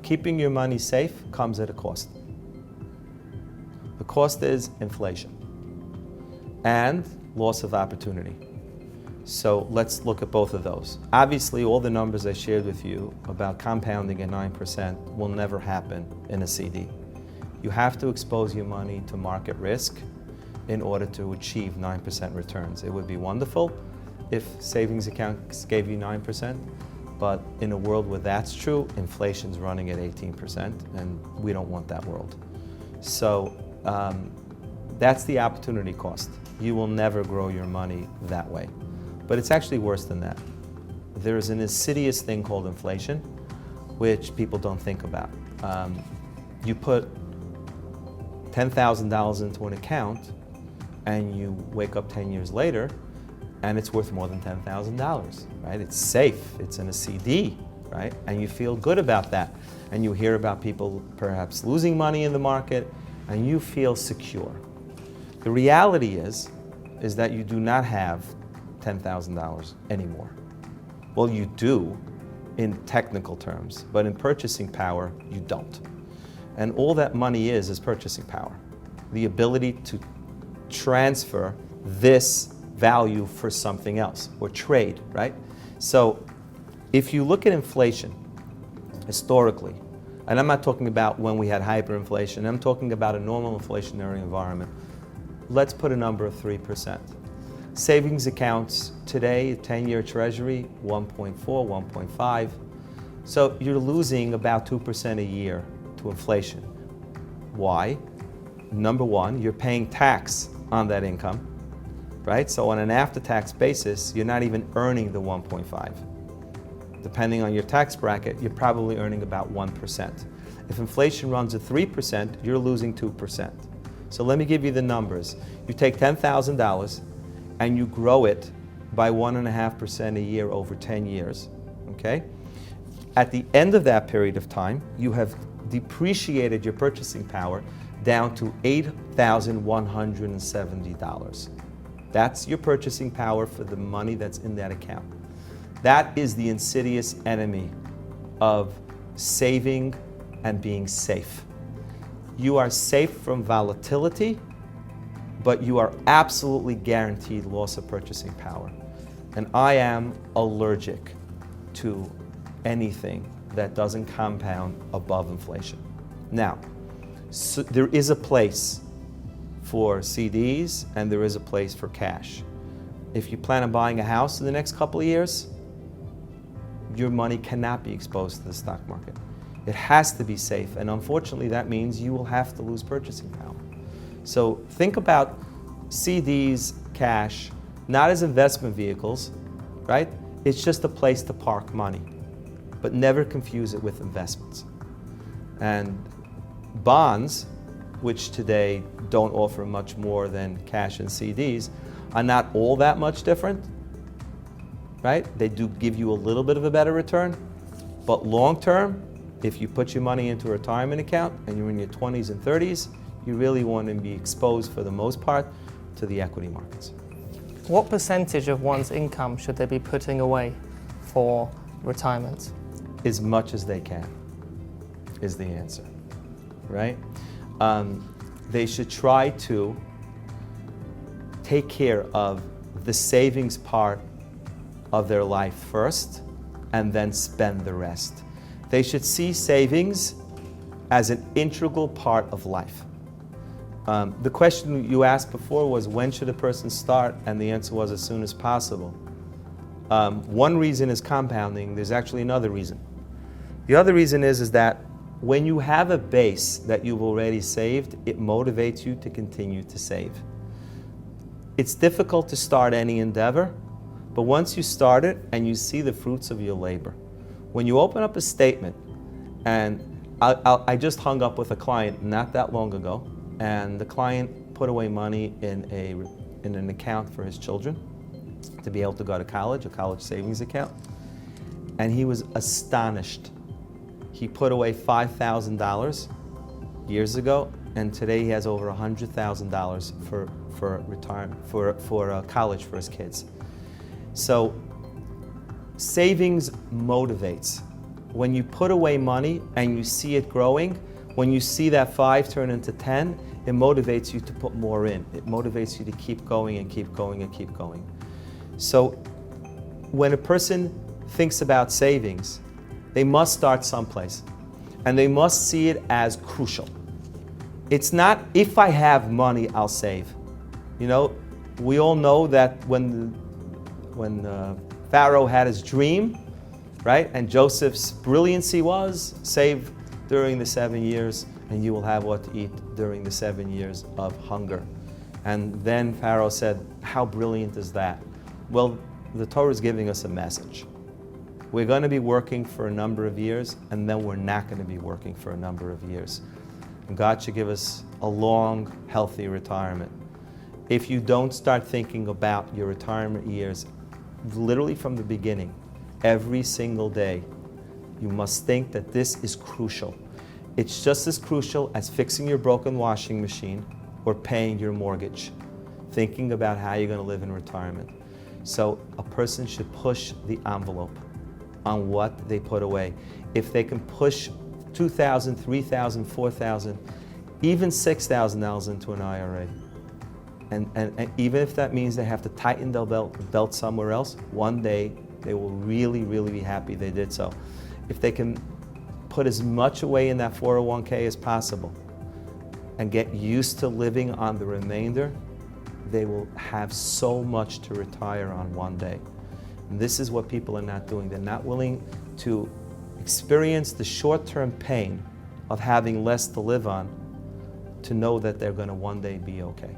Keeping your money safe comes at a cost. The cost is inflation and loss of opportunity. So let's look at both of those. Obviously, all the numbers I shared with you about compounding at 9% will never happen in a CD. You have to expose your money to market risk in order to achieve 9% returns. It would be wonderful if savings accounts gave you 9%, but in a world where that's true, inflation's running at 18%, and we don't want that world. So that's the opportunity cost. You will never grow your money that way. But it's actually worse than that. There's an insidious thing called inflation, which people don't think about. You put $10,000 into an account, and you wake up 10 years later, and it's worth more than $10,000, right? It's safe, it's in a CD, right? And you feel good about that. And you hear about people perhaps losing money in the market, and you feel secure. The reality is that you do not have $10,000 anymore. Well, you do in technical terms, but in purchasing power, you don't. And all that money is purchasing power. The ability to transfer this value for something else, or trade, right? So if you look at inflation historically, and I'm not talking about when we had hyperinflation, I'm talking about a normal inflationary environment, let's put a number of 3%. Savings accounts today, 10-year treasury, 1.4, 1.5. So you're losing about 2% a year to inflation. Why? Number one, you're paying tax on that income, right? So on an after-tax basis, you're not even earning the 1.5. Depending on your tax bracket, you're probably earning about 1%. If inflation runs at 3%, you're losing 2%. So let me give you the numbers. You take $10,000 and you grow it by 1.5% a year over 10 years, okay? At the end of that period of time, you have depreciated your purchasing power down to $8,170. That's your purchasing power for the money that's in that account. That is the insidious enemy of saving and being safe. You are safe from volatility, but you are absolutely guaranteed loss of purchasing power. And I am allergic to anything that doesn't compound above inflation. Now, so there is a place for CDs and there is a place for cash. If you plan on buying a house in the next couple of years, your money cannot be exposed to the stock market. It has to be safe, and unfortunately that means you will have to lose purchasing power. So think about CDs, cash, not as investment vehicles, right? It's just a place to park money, but never confuse it with investments. And bonds, which today don't offer much more than cash and CDs, are not all that much different, right? They do give you a little bit of a better return, but long term, if you put your money into a retirement account and you're in your 20s and 30s, you really want to be exposed for the most part to the equity markets. What percentage of one's income should they be putting away for retirement? As much as they can is the answer, right? They should try to take care of the savings part of their life first and then spend the rest. They should see savings as an integral part of life. The question you asked before was, when should a person start? And the answer was, as soon as possible. One reason is compounding. There's actually another reason. The other reason is that when you have a base that you've already saved, it motivates you to continue to save. It's difficult to start any endeavor, but once you start it and you see the fruits of your labor, when you open up a statement, and I just hung up with a client not that long ago, and the client put away money in an account for his children to be able to go to college, a college savings account, and he was astonished. He put away $5,000 years ago, and today he has over $100,000 for retirement, for college for his kids. So savings motivates. when you put away money and you see it growing, when you see that 5 turn into 10, it motivates you to put more in. It motivates you to keep going and keep going and keep going. So when a person thinks about savings, they must start someplace, and they must see it as crucial. It's not, if I have money, I'll save. You know, we all know that when Pharaoh had his dream, right, and Joseph's brilliancy was, save during the 7 years, and you will have what to eat during the 7 years of hunger. And then Pharaoh said, how brilliant is that? Well, the Torah is giving us a message. We're going to be working for a number of years, and then we're not going to be working for a number of years. And God should give us a long, healthy retirement. If you don't start thinking about your retirement years, literally from the beginning, every single day, you must think that this is crucial. It's just as crucial as fixing your broken washing machine or paying your mortgage. Thinking about how you're going to live in retirement. So a person should push the envelope on what they put away. If they can push $2,000, $3,000, $4,000, even $6,000 into an IRA, and even if that means they have to tighten their belt somewhere else, one day they will really, really be happy they did so. If they can put as much away in that 401k as possible and get used to living on the remainder, they will have so much to retire on one day. And this is what people are not doing. They're not willing to experience the short-term pain of having less to live on to know that they're going to one day be okay.